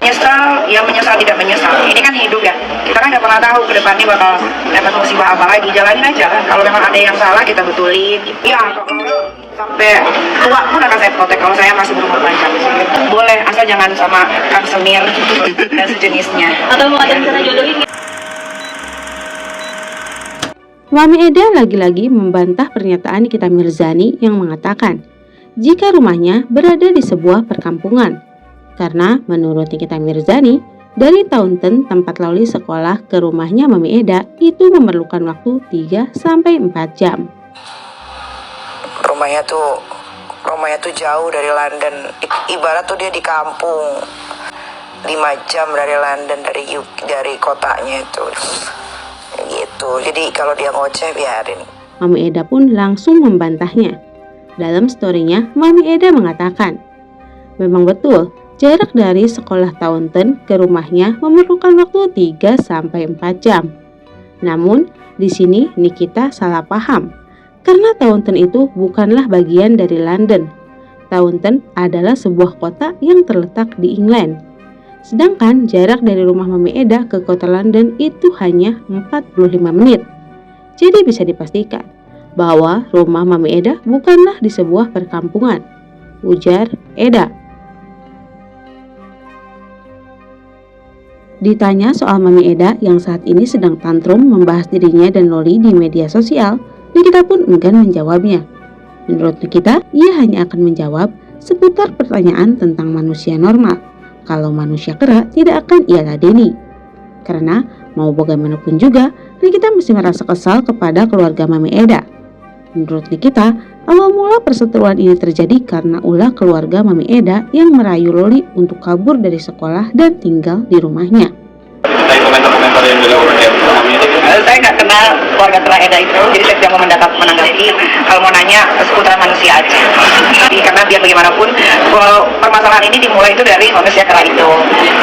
Menyesal, ya menyesal tidak menyesal. Ini kan hidup ya. Kita kan nggak pernah tahu ke depannya bakal dapat musibah apa lagi. Jalanin aja kan. Kalau memang ada yang salah kita betulin. Ya kalau sampai tua pun akan saya protek kalau saya masih berumur panjang. Boleh, asal jangan sama Kang Semir dan sejenisnya. Atau mau ada rencana jodohin? Mami Eda lagi-lagi membantah pernyataan Nikita Mirzani yang mengatakan jika rumahnya berada di sebuah perkampungan. Karena menurut Nikita Mirzani, dari Taunton tempat Loli sekolah ke rumahnya Mami Eda itu memerlukan waktu 3-4 jam. Rumahnya tuh jauh dari London. Ibarat tuh dia di kampung. 5 jam dari London, dari kotanya itu. Gitu. Jadi kalau dia ngoceh biarin. Mami Eda pun langsung membantahnya. Dalam story-nya, Mami Eda mengatakan, memang betul, jarak dari sekolah Taunton ke rumahnya memerlukan waktu 3-4 jam. Namun, di sini Nikita salah paham. Karena Taunton itu bukanlah bagian dari London. Taunton adalah sebuah kota yang terletak di England. Sedangkan jarak dari rumah Mami Eda ke kota London itu hanya 45 menit. Jadi bisa dipastikan bahwa rumah Mami Eda bukanlah di sebuah perkampungan, ujar Eda. Ditanya soal Mami Eda yang saat ini sedang tantrum membahas dirinya dan Loli di media sosial, Nikita pun enggan menjawabnya. Menurut Nikita, ia hanya akan menjawab seputar pertanyaan tentang manusia normal. Kalau manusia kera tidak akan ia ladeni. Karena mau bagaimanapun juga, Nikita mesti merasa kesal kepada keluarga Mami Eda. Menurut Nikita, awal mula perseteruan ini terjadi karena ulah keluarga Mami Eda yang merayu Loli untuk kabur dari sekolah dan tinggal di rumahnya. Komentar-komentar yang dilakukan Mami Eda. Saya nggak kenal keluarga Kera Eda itu, jadi saya tidak mau menanggapi. Kalau mau nanya seputar manusia aja. Karena biar bagaimanapun, permasalahan ini dimulai itu dari manusia Kera itu.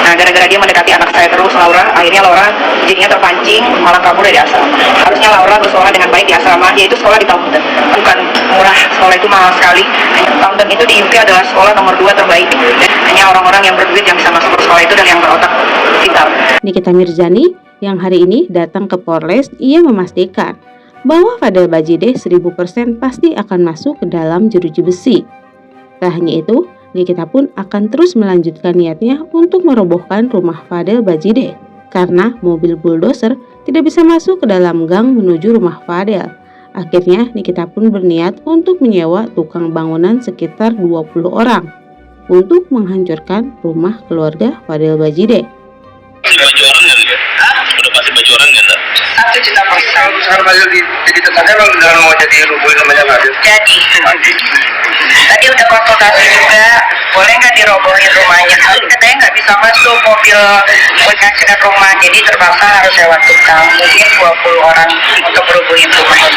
Nah, gara-gara dia mendekati anak saya terus, Laura, akhirnya Laura jadinya terpancing, malah kabur dari asrama. Harusnya Laura bersekolah dengan baik di asrama, yaitu sekolah di Taunton. Bukan murah, sekolah itu mahal sekali. Taunton itu di UK adalah sekolah nomor 2 terbaik. Hanya orang-orang yang berduit yang bisa masuk ke sekolah itu dan yang berotak pintar. Nikita Mirzani yang hari ini datang ke Polres, ia memastikan bahwa Fadel Bajideh 1000% pasti akan masuk ke dalam jeruji besi. Tak hanya itu, Nikita pun akan terus melanjutkan niatnya untuk merobohkan rumah Fadel Bajideh karena mobil bulldozer tidak bisa masuk ke dalam gang menuju rumah Fadel. Akhirnya Nikita pun berniat untuk menyewa tukang bangunan sekitar 20 orang untuk menghancurkan rumah keluarga Fadel Bajideh. Baju orang nggak? Udah pasti baju orang nggak? 1 juta per Kalau sekarang Fadil jadi tetangga emang beneran mau jadi rubuhin namanya Fadil? Jadi, tadi udah konsultasi juga, boleh nggak dirobohin rumahnya? Tapi katanya nggak bisa masuk mobil menyaksikan rumah, jadi terpaksa harus sewa tukang. Mungkin 20 orang untuk merobohin rumahnya.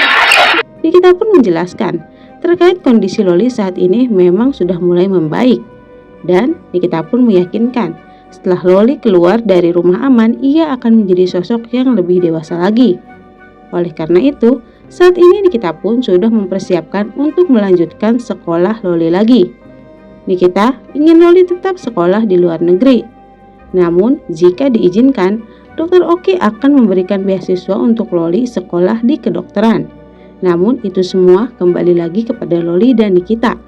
Nikita pun menjelaskan terkait kondisi Loli saat ini memang sudah mulai membaik. Dan Nikita pun meyakinkan setelah Loli keluar dari rumah aman, ia akan menjadi sosok yang lebih dewasa lagi. Oleh karena itu, saat ini Nikita pun sudah mempersiapkan untuk melanjutkan sekolah Loli lagi. Nikita ingin Loli tetap sekolah di luar negeri. Namun, jika diizinkan, Dr. Oki akan memberikan beasiswa untuk Loli sekolah di kedokteran. Namun, itu semua kembali lagi kepada Loli dan Nikita.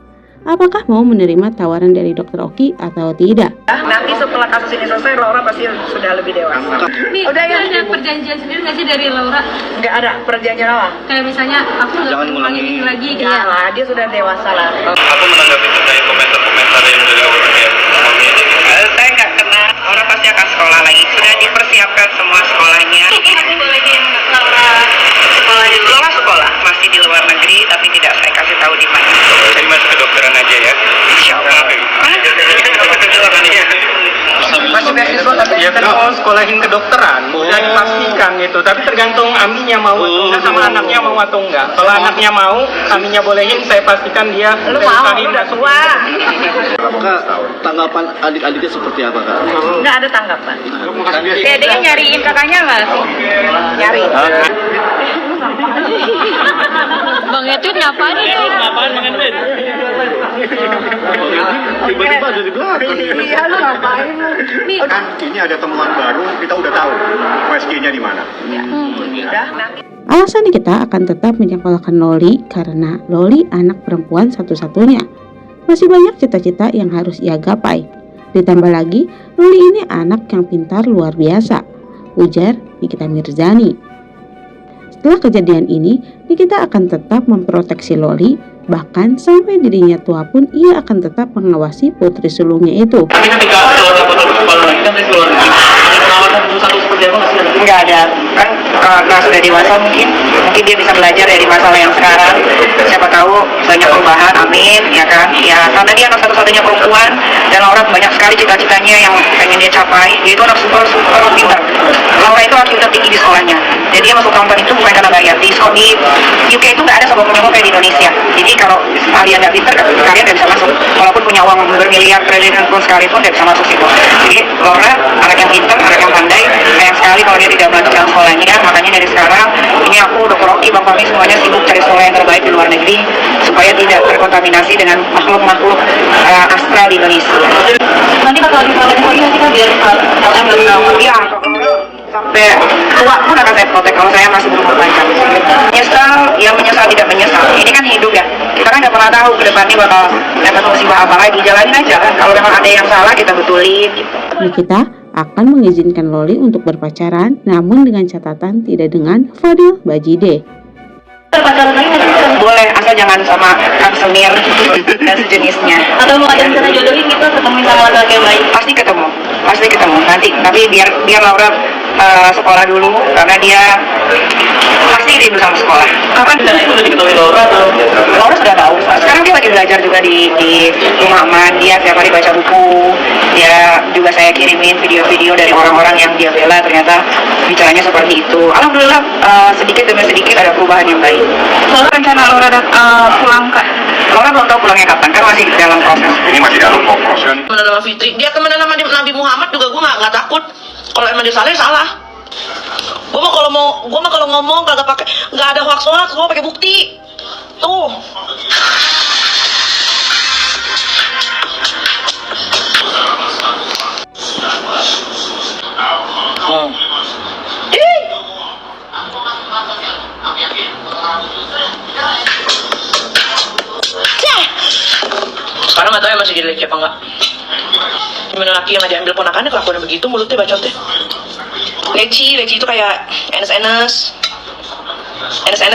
Apakah mau menerima tawaran dari Dr. Oki atau tidak? Nanti setelah kasus ini selesai, Laura pasti sudah lebih dewasa. Nih, Udah ya? ada perjanjian sendiri nggak sih dari Laura? Nggak ada perjanjian apa? Kayak misalnya aku nggak Jangan mengulangi ini ngulangi. lagi gitu. Nggak lah, dia sudah dewasa lah. Aku menanggapi terkait komentar-komentar yang dilakukan Mami Eda. Saya nggak kenal, Laura pasti akan sekolah lagi. Sudah dipersiapkan semua sekolahnya. Aku bolehin Laura sekolah di luar. Laura sekolah, masih di luar negeri, tapi tidak saya kasih tahu di mana. Jadi masuk kedokteran aja ya? Insya Allah. Masih beasiswa tapi Ya kan mau sekolahin kedokteran, udah dipastikan gitu. Tapi tergantung Aminya mau atau enggak sama anaknya mau atau enggak. Kalau anaknya mau, Aminya bolehin, saya pastikan dia Lu mau, usahain lu udah masuk. tua. Kak, tanggapan adik-adiknya seperti apa, Kak? Nggak ada tanggapan. Dedeknya nyariin kakaknya nggak sih? Nyari. Bang Edwin ngapain itu? Apaan Bang Edwin? Tiba-tiba ada di belakang. Iya, lu ngapain lu? Nih, Kan ini ada temuan baru, kita udah tahu USG-nya di mana. Alasan Nikita akan tetap menyekolahkan Loli karena Loli anak perempuan satu-satunya. Masih banyak cita-cita yang harus ia gapai. Ditambah lagi, Loli ini anak yang pintar luar biasa, ujar Nikita Mirzani. Setelah kejadian ini, Nikita akan tetap memproteksi Loli, bahkan sampai dirinya tua pun ia akan tetap mengawasi putri sulungnya itu. Tapi ketika keluarga betul kepala lagi kan dari keluarga. Ada penawaran satu seperti apa nggak sih? Nggak ada kan, karena sudah dewasa mungkin dia bisa belajar dari masalah yang sekarang. Siapa tahu banyak perubahan, amin, ya kan. Ya karena dia anak satu-satunya perempuan dan Laura banyak sekali cita-citanya yang pengen dia capai. Dia itu anak super pintar. Laura itu akhirnya tinggi di sekolahnya. Jadi dia masuk Taunton itu bukan karena bayar. Di UK itu nggak ada sebuah penyokong kayak di Indonesia. Jadi kalau kalian nggak pintar, kalian nggak bisa masuk. Walaupun punya uang bermiliar triliun pun sekalipun nggak bisa masuk situ. Jadi Laura anak yang pintar, anak yang pandai. Sayang sekali kalau dia tidak melanjutkan sekolahnya. Makanya dari sekarang ini aku, Dr. Rocky, Bang Fahmi semuanya sibuk cari sekolah yang terbaik di luar negeri supaya tidak terkontaminasi dengan makhluk-makhluk astral di Indonesia. nanti kalau di sekolah ini kita biar kalian belum tahu. Iya, sampai tua pun akan saya protek kalau saya masih berumur panjang. Menyesal, ya menyesal tidak menyesal. Ini kan hidup ya. Kita kan nggak pernah tahu ke depannya bakal dapat musibah apa lagi. Jalanin aja kan. Kalau memang ada yang salah kita betulin. Gitu. Nikita akan mengizinkan Loli untuk berpacaran, namun dengan catatan tidak dengan Fadil Bajide. Pacaran lagi nggak sih? Boleh, asal jangan sama Kang Semir dan sejenisnya. Atau mau ada cara jodohin gitu ketemu sama laki yang baik? Pasti ketemu nanti. Tapi biar Laura sekolah dulu karena dia pasti rindu sama sekolah. Kapan Itu diketahui Laura atau? Laura sudah tahu. Sekarang dia lagi belajar juga di rumah aman. Dia tiap hari baca buku. Dia juga saya kirimin video-video dari orang-orang yang dia bela, ternyata bicaranya seperti itu. Alhamdulillah sedikit demi sedikit ada perubahan yang baik. Lalu rencana Laura pulang kak? Laura belum tahu pulangnya kapan, kan masih dalam proses. Ini masih dalam proses. Temenan sama Fitri, dia temenan sama Nabi Muhammad juga gue nggak takut. Kalau emang dia salah. Gue mah kalau ngomong kagak pakai, nggak ada hoax, gue pakai bukti. Tuh. Sekarang nggak tahu ya masih dileki apa enggak. Gimana laki yang diambil ponakannya kelakuan begitu, mulutnya bacotnya. Leci itu kayak NS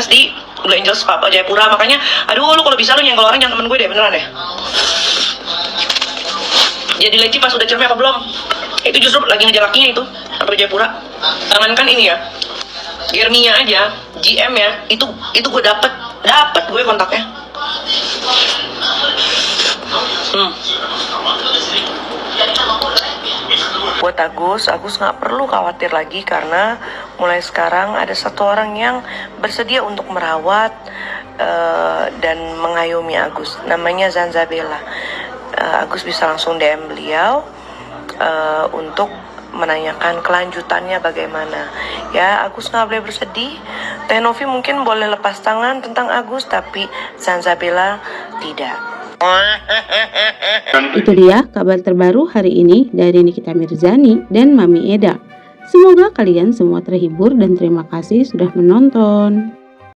di Blue Angels Papa Jayapura. Makanya aduh lu kalau bisa lu nyenggol orang jangan temen gue deh, beneran deh. Jadi Leci pas udah cermin apa belum? Itu justru lagi ngejar lakinya itu sampai Jayapura. Jangankan ini ya, Germinya aja, GM ya, itu gue dapet gue kontaknya. Buat Agus nggak perlu khawatir lagi karena mulai sekarang ada satu orang yang bersedia untuk merawat dan mengayomi Agus. Namanya Zanzabella. Agus bisa langsung DM beliau untuk menanyakan kelanjutannya bagaimana. Ya, Agus nggak boleh bersedih. Teh Novi mungkin boleh lepas tangan tentang Agus, tapi Zanzabella tidak. Itu dia kabar terbaru hari ini dari Nikita Mirzani dan Mami Eda. Semoga kalian semua terhibur dan terima kasih sudah menonton.